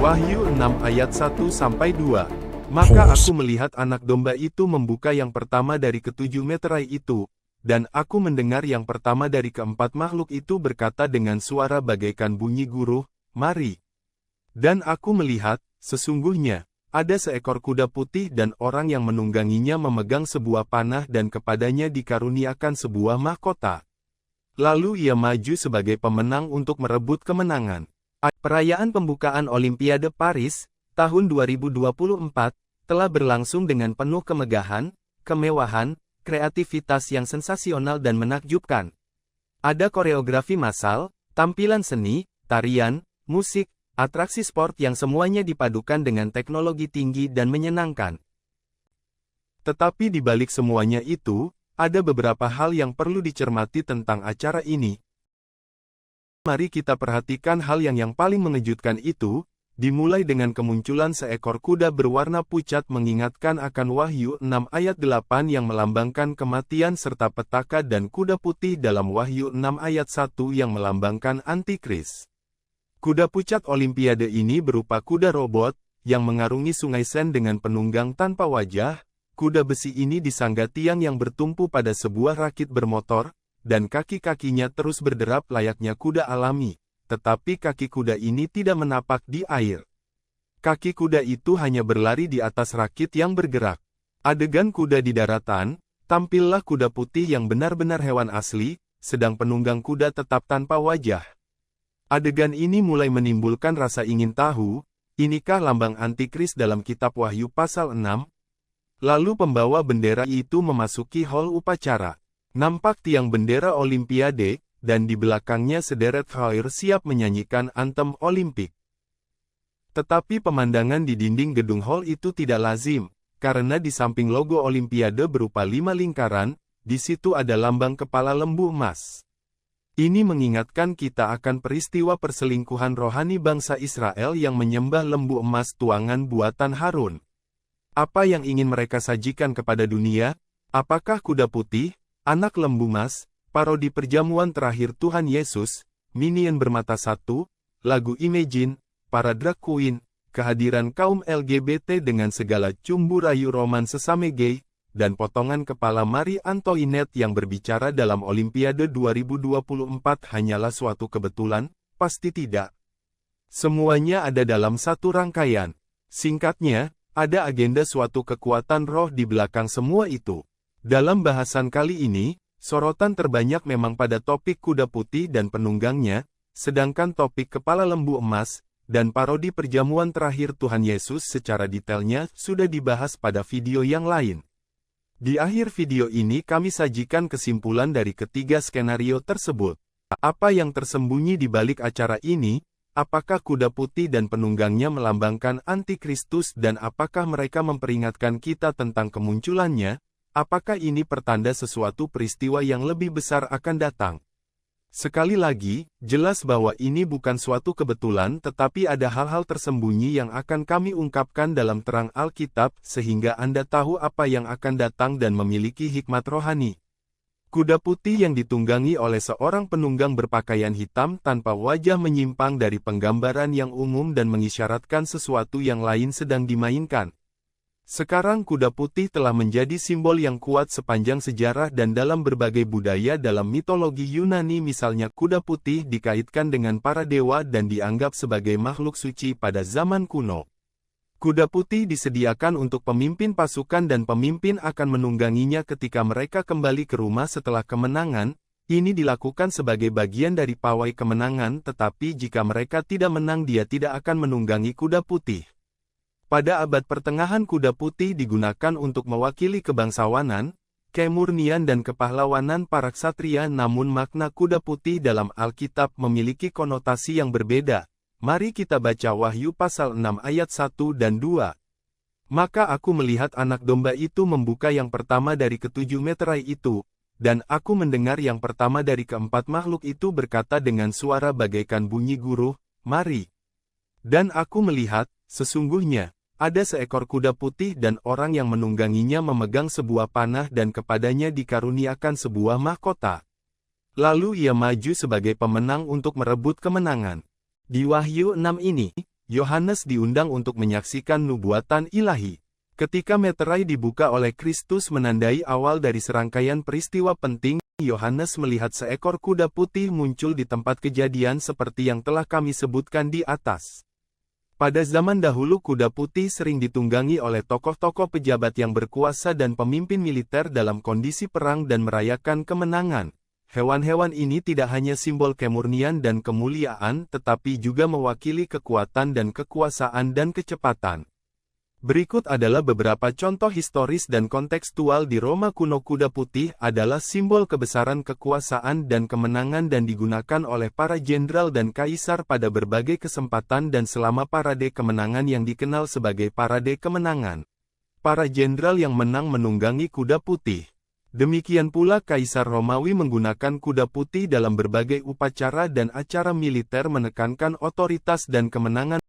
Wahyu 6 ayat 1-2. Maka aku melihat anak domba itu membuka yang pertama dari ketujuh meterai itu, dan aku mendengar yang pertama dari keempat makhluk itu berkata dengan suara bagaikan bunyi guruh, "Mari." Dan aku melihat, sesungguhnya, ada seekor kuda putih dan orang yang menungganginya memegang sebuah panah dan kepadanya dikaruniakan sebuah mahkota. Lalu ia maju sebagai pemenang untuk merebut kemenangan. Perayaan pembukaan Olimpiade Paris tahun 2024 telah berlangsung dengan penuh kemegahan, kemewahan, kreativitas yang sensasional dan menakjubkan. Ada koreografi massal, tampilan seni, tarian, musik, atraksi sport yang semuanya dipadukan dengan teknologi tinggi dan menyenangkan. Tetapi di balik semuanya itu, ada beberapa hal yang perlu dicermati tentang acara ini. Mari kita perhatikan hal yang paling mengejutkan itu, dimulai dengan kemunculan seekor kuda berwarna pucat mengingatkan akan Wahyu 6 ayat 8 yang melambangkan kematian serta petaka dan kuda putih dalam Wahyu 6 ayat 1 yang melambangkan antikris. Kuda pucat Olimpiade ini berupa kuda robot, yang mengarungi sungai Sen dengan penunggang tanpa wajah. Kuda besi ini disangga tiang yang bertumpu pada sebuah rakit bermotor, dan kaki-kakinya terus berderap layaknya kuda alami, tetapi kaki kuda ini tidak menapak di air. Kaki kuda itu hanya berlari di atas rakit yang bergerak. Adegan kuda di daratan, tampillah kuda putih yang benar-benar hewan asli, sedang penunggang kuda tetap tanpa wajah. Adegan ini mulai menimbulkan rasa ingin tahu, inikah lambang antikris dalam kitab Wahyu pasal 6? Lalu pembawa bendera itu memasuki hall upacara. Nampak tiang bendera Olimpiade, dan di belakangnya sederet choir siap menyanyikan anthem Olimpik. Tetapi pemandangan di dinding gedung hall itu tidak lazim, karena di samping logo Olimpiade berupa 5 lingkaran, di situ ada lambang kepala lembu emas. Ini mengingatkan kita akan peristiwa perselingkuhan rohani bangsa Israel yang menyembah lembu emas tuangan buatan Harun. Apa yang ingin mereka sajikan kepada dunia? Apakah kuda putih, anak lembu emas, parodi perjamuan terakhir Tuhan Yesus, minion bermata satu, lagu Imagine, para drag queen, kehadiran kaum LGBT dengan segala cumbu rayu roman sesame gay, dan potongan kepala Marie Antoinette yang berbicara dalam Olimpiade 2024 hanyalah suatu kebetulan? Pasti tidak. Semuanya ada dalam satu rangkaian. Singkatnya, ada agenda suatu kekuatan roh di belakang semua itu. Dalam bahasan kali ini, sorotan terbanyak memang pada topik kuda putih dan penunggangnya, sedangkan topik kepala lembu emas, dan parodi perjamuan terakhir Tuhan Yesus secara detailnya sudah dibahas pada video yang lain. Di akhir video ini kami sajikan kesimpulan dari ketiga skenario tersebut. Apa yang tersembunyi di balik acara ini? Apakah kuda putih dan penunggangnya melambangkan antikristus dan apakah mereka memperingatkan kita tentang kemunculannya? Apakah ini pertanda sesuatu peristiwa yang lebih besar akan datang? Sekali lagi, jelas bahwa ini bukan suatu kebetulan tetapi ada hal-hal tersembunyi yang akan kami ungkapkan dalam terang Alkitab sehingga Anda tahu apa yang akan datang dan memiliki hikmat rohani. Kuda putih yang ditunggangi oleh seorang penunggang berpakaian hitam tanpa wajah menyimpang dari penggambaran yang umum dan mengisyaratkan sesuatu yang lain sedang dimainkan. Sekarang kuda putih telah menjadi simbol yang kuat sepanjang sejarah dan dalam berbagai budaya dalam mitologi Yunani misalnya kuda putih dikaitkan dengan para dewa dan dianggap sebagai makhluk suci pada zaman kuno. Kuda putih disediakan untuk pemimpin pasukan dan pemimpin akan menungganginya ketika mereka kembali ke rumah setelah kemenangan. Ini dilakukan sebagai bagian dari pawai kemenangan tetapi jika mereka tidak menang dia tidak akan menunggangi kuda putih. Pada abad pertengahan kuda putih digunakan untuk mewakili kebangsawanan, kemurnian dan kepahlawanan para ksatria namun makna kuda putih dalam Alkitab memiliki konotasi yang berbeda. Mari kita baca Wahyu pasal 6 ayat 1 dan 2. Maka aku melihat anak domba itu membuka yang pertama dari ketujuh meterai itu, dan aku mendengar yang pertama dari keempat makhluk itu berkata dengan suara bagaikan bunyi guruh, "Mari." Dan aku melihat, sesungguhnya, ada seekor kuda putih dan orang yang menungganginya memegang sebuah panah dan kepadanya dikaruniakan sebuah mahkota. Lalu ia maju sebagai pemenang untuk merebut kemenangan. Di Wahyu 6 ini, Yohanes diundang untuk menyaksikan nubuatan ilahi. Ketika meterai dibuka oleh Kristus menandai awal dari serangkaian peristiwa penting, Yohanes melihat seekor kuda putih muncul di tempat kejadian seperti yang telah kami sebutkan di atas. Pada zaman dahulu kuda putih sering ditunggangi oleh tokoh-tokoh pejabat yang berkuasa dan pemimpin militer dalam kondisi perang dan merayakan kemenangan. Hewan-hewan ini tidak hanya simbol kemurnian dan kemuliaan tetapi juga mewakili kekuatan dan kekuasaan dan kecepatan. Berikut adalah beberapa contoh historis dan kontekstual di Roma kuno. Kuda putih adalah simbol kebesaran kekuasaan dan kemenangan dan digunakan oleh para jenderal dan kaisar pada berbagai kesempatan dan selama parade kemenangan yang dikenal sebagai parade kemenangan. Para jenderal yang menang menunggangi kuda putih. Demikian pula Kaisar Romawi menggunakan kuda putih dalam berbagai upacara dan acara militer menekankan otoritas dan kemenangan.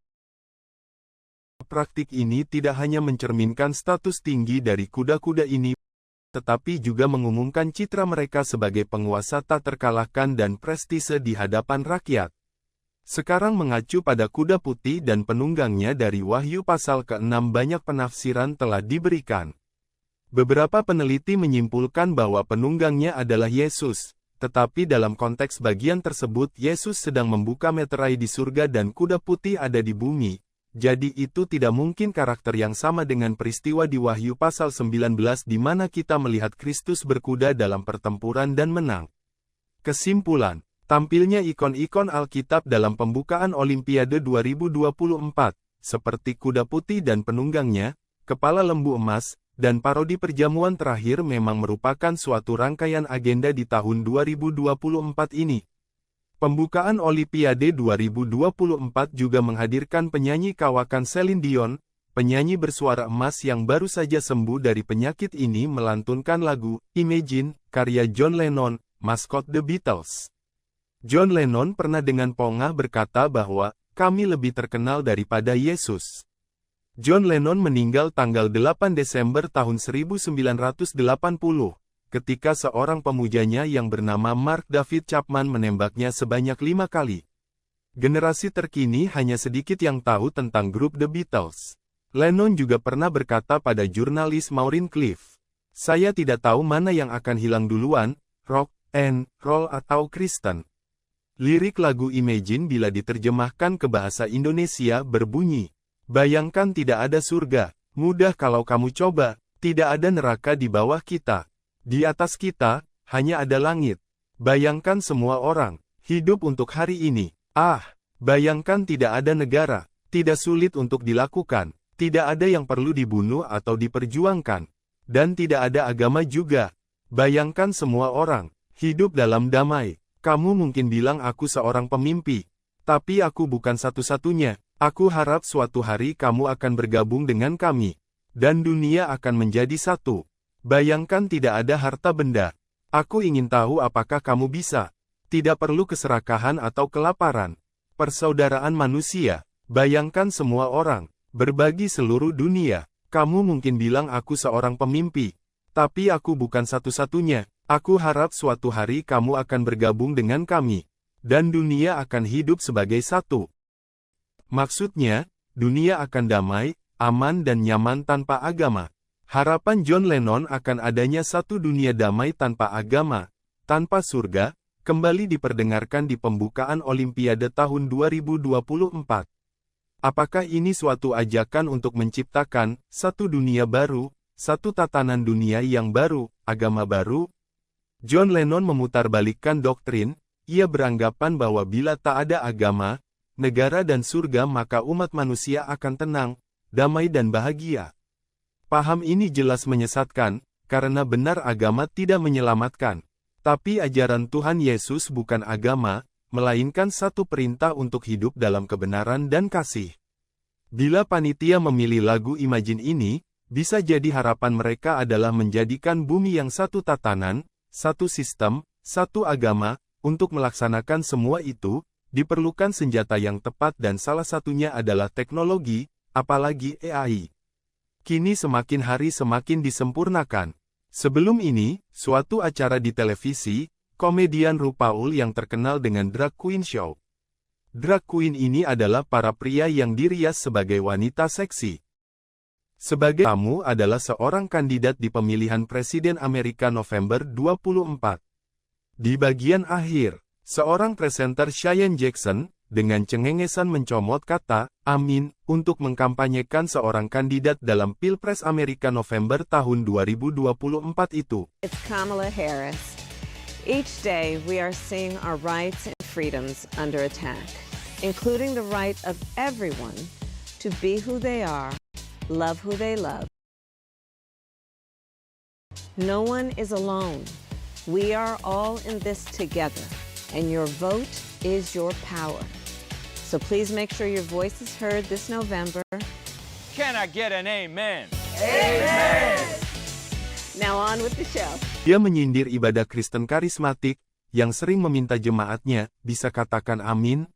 Praktik ini tidak hanya mencerminkan status tinggi dari kuda-kuda ini, tetapi juga mengumumkan citra mereka sebagai penguasa tak terkalahkan dan prestise di hadapan rakyat. Sekarang mengacu pada kuda putih dan penunggangnya dari Wahyu pasal ke-6 banyak penafsiran telah diberikan. Beberapa peneliti menyimpulkan bahwa penunggangnya adalah Yesus, tetapi dalam konteks bagian tersebut Yesus sedang membuka meterai di surga dan kuda putih ada di bumi. Jadi itu tidak mungkin karakter yang sama dengan peristiwa di Wahyu pasal 19 di mana kita melihat Kristus berkuda dalam pertempuran dan menang. Kesimpulan, tampilnya ikon-ikon Alkitab dalam pembukaan Olimpiade 2024, seperti kuda putih dan penunggangnya, kepala lembu emas, dan parodi perjamuan terakhir memang merupakan suatu rangkaian agenda di tahun 2024 ini. Pembukaan Olimpiade 2024 juga menghadirkan penyanyi kawakan Celine Dion, penyanyi bersuara emas yang baru saja sembuh dari penyakit ini melantunkan lagu Imagine, karya John Lennon, maskot The Beatles. John Lennon pernah dengan pongah berkata bahwa, "Kami lebih terkenal daripada Yesus." John Lennon meninggal tanggal 8 Desember tahun 1980. Ketika seorang pemujanya yang bernama Mark David Chapman menembaknya sebanyak 5 kali. Generasi terkini hanya sedikit yang tahu tentang grup The Beatles. Lennon juga pernah berkata pada jurnalis Maureen Cliff, "Saya tidak tahu mana yang akan hilang duluan, rock and roll atau Kristen." Lirik lagu Imagine bila diterjemahkan ke bahasa Indonesia berbunyi, "Bayangkan tidak ada surga, mudah kalau kamu coba, tidak ada neraka di bawah kita. Di atas kita, hanya ada langit. Bayangkan semua orang, hidup untuk hari ini. Bayangkan tidak ada negara, tidak sulit untuk dilakukan, tidak ada yang perlu dibunuh atau diperjuangkan, dan tidak ada agama juga. Bayangkan semua orang, hidup dalam damai. Kamu mungkin bilang aku seorang pemimpi, tapi aku bukan satu-satunya. Aku harap suatu hari kamu akan bergabung dengan kami, dan dunia akan menjadi satu. Bayangkan tidak ada harta benda. Aku ingin tahu apakah kamu bisa. Tidak perlu keserakahan atau kelaparan. Persaudaraan manusia. Bayangkan semua orang. Berbagi seluruh dunia. Kamu mungkin bilang aku seorang pemimpi. Tapi aku bukan satu-satunya. Aku harap suatu hari kamu akan bergabung dengan kami. Dan dunia akan hidup sebagai satu." Maksudnya, dunia akan damai, aman dan nyaman tanpa agama. Harapan John Lennon akan adanya satu dunia damai tanpa agama, tanpa surga, kembali diperdengarkan di pembukaan Olimpiade tahun 2024. Apakah ini suatu ajakan untuk menciptakan satu dunia baru, satu tatanan dunia yang baru, agama baru? John Lennon memutarbalikkan doktrin. Ia beranggapan bahwa bila tak ada agama, negara dan surga maka umat manusia akan tenang, damai dan bahagia. Paham ini jelas menyesatkan, karena benar agama tidak menyelamatkan. Tapi ajaran Tuhan Yesus bukan agama, melainkan satu perintah untuk hidup dalam kebenaran dan kasih. Bila panitia memilih lagu Imagine ini, bisa jadi harapan mereka adalah menjadikan bumi yang satu tatanan, satu sistem, satu agama. Untuk melaksanakan semua itu, diperlukan senjata yang tepat dan salah satunya adalah teknologi, apalagi AI. Kini semakin hari semakin disempurnakan. Sebelum ini, suatu acara di televisi, komedian RuPaul yang terkenal dengan Drag Queen Show Drag queen ini adalah para pria yang dirias sebagai wanita seksi. Sebagai tamu adalah seorang kandidat di pemilihan Presiden Amerika November 24. Di bagian akhir, seorang presenter Cheyenne Jackson, dengan cengengesan mencomot kata, "Amin," untuk mengkampanyekan seorang kandidat dalam Pilpres Amerika November tahun 2024 itu. It's Kamala Harris. Each day we are seeing our rights and freedoms under attack, including the right of everyone to be who they are, love who they love. No one is alone. We are all in this together, and your vote is your power. So please make sure your voice is heard this November. Can I get an amen? Now on with the show. Dia menyindir ibadah Kristen karismatik, yang sering meminta jemaatnya, bisa katakan amin.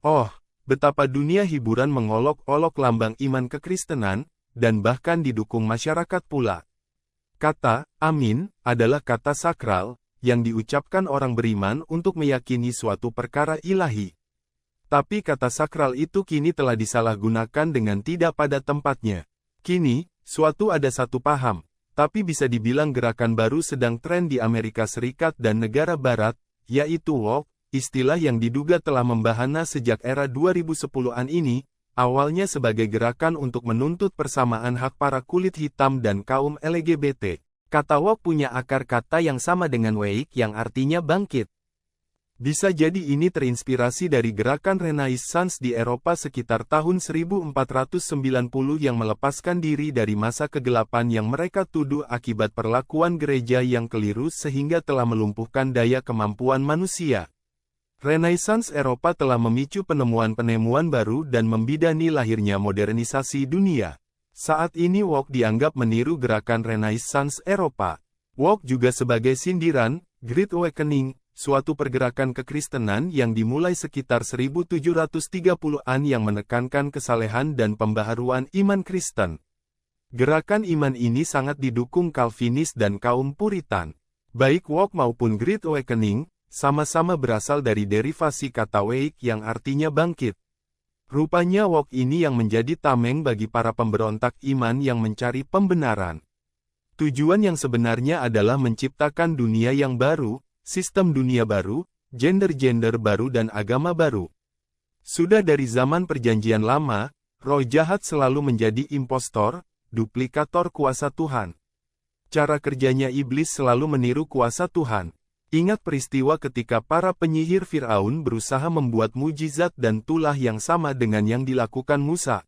Oh, betapa dunia hiburan mengolok-olok lambang iman kekristenan, dan bahkan didukung masyarakat pula. Kata, amin, adalah kata sakral, yang diucapkan orang beriman untuk meyakini suatu perkara ilahi. Tapi kata sakral itu kini telah disalahgunakan dengan tidak pada tempatnya. Kini, suatu ada satu paham, tapi bisa dibilang gerakan baru sedang tren di Amerika Serikat dan negara barat, yaitu woke, istilah yang diduga telah membahana sejak era 2010-an ini, awalnya sebagai gerakan untuk menuntut persamaan hak para kulit hitam dan kaum LGBT. Kata woke punya akar kata yang sama dengan wake yang artinya bangkit. Bisa jadi ini terinspirasi dari gerakan Renaissance di Eropa sekitar tahun 1490 yang melepaskan diri dari masa kegelapan yang mereka tuduh akibat perlakuan gereja yang keliru sehingga telah melumpuhkan daya kemampuan manusia. Renaissance Eropa telah memicu penemuan-penemuan baru dan membidani lahirnya modernisasi dunia. Saat ini woke dianggap meniru gerakan Renaissance Eropa. Woke juga sebagai sindiran, Great Awakening, suatu pergerakan kekristenan yang dimulai sekitar 1730-an yang menekankan kesalehan dan pembaharuan iman Kristen. Gerakan iman ini sangat didukung Calvinis dan kaum Puritan. Baik woke maupun Great Awakening, sama-sama berasal dari derivasi kata wake yang artinya bangkit. Rupanya woke ini yang menjadi tameng bagi para pemberontak iman yang mencari pembenaran. Tujuan yang sebenarnya adalah menciptakan dunia yang baru, sistem dunia baru, gender-gender baru dan agama baru. Sudah dari zaman perjanjian lama, roh jahat selalu menjadi impostor, duplikator kuasa Tuhan. Cara kerjanya iblis selalu meniru kuasa Tuhan. Ingat peristiwa ketika para penyihir Firaun berusaha membuat mujizat dan tulah yang sama dengan yang dilakukan Musa.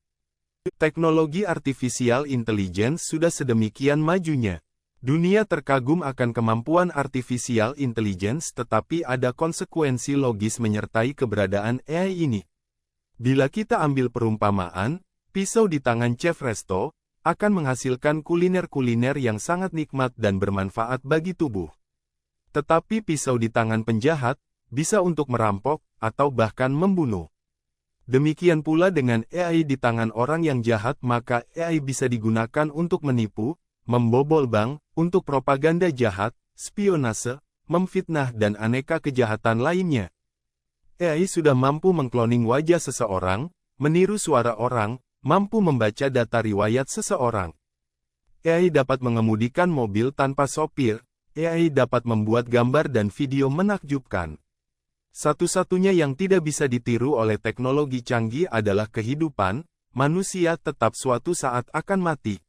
Teknologi artificial intelligence sudah sedemikian majunya. Dunia terkagum akan kemampuan artificial intelligence tetapi ada konsekuensi logis menyertai keberadaan AI ini. Bila kita ambil perumpamaan, pisau di tangan chef resto, akan menghasilkan kuliner-kuliner yang sangat nikmat dan bermanfaat bagi tubuh. Tetapi pisau di tangan penjahat, bisa untuk merampok, atau bahkan membunuh. Demikian pula dengan AI di tangan orang yang jahat maka AI bisa digunakan untuk menipu, membobol bank, untuk propaganda jahat, spionase, memfitnah dan aneka kejahatan lainnya. AI sudah mampu mengkloning wajah seseorang, meniru suara orang, mampu membaca data riwayat seseorang. AI dapat mengemudikan mobil tanpa sopir, AI dapat membuat gambar dan video menakjubkan. Satu-satunya yang tidak bisa ditiru oleh teknologi canggih adalah kehidupan, manusia tetap suatu saat akan mati.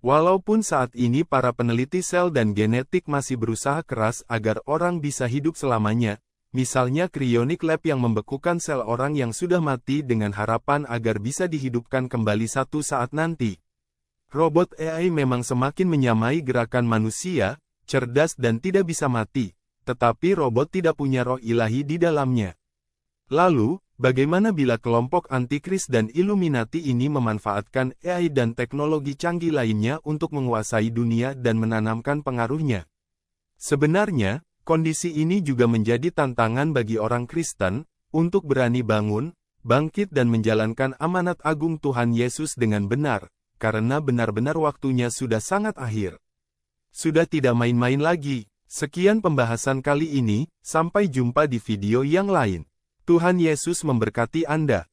Walaupun saat ini para peneliti sel dan genetik masih berusaha keras agar orang bisa hidup selamanya, misalnya cryonic lab yang membekukan sel orang yang sudah mati dengan harapan agar bisa dihidupkan kembali satu saat nanti. Robot AI memang semakin menyamai gerakan manusia, cerdas dan tidak bisa mati, tetapi robot tidak punya roh ilahi di dalamnya. Lalu, bagaimana bila kelompok antikris dan Illuminati ini memanfaatkan AI dan teknologi canggih lainnya untuk menguasai dunia dan menanamkan pengaruhnya? Sebenarnya, kondisi ini juga menjadi tantangan bagi orang Kristen, untuk berani bangun, bangkit dan menjalankan amanat agung Tuhan Yesus dengan benar, karena benar-benar waktunya sudah sangat akhir. Sudah tidak main-main lagi. Sekian pembahasan kali ini, sampai jumpa di video yang lain. Tuhan Yesus memberkati Anda.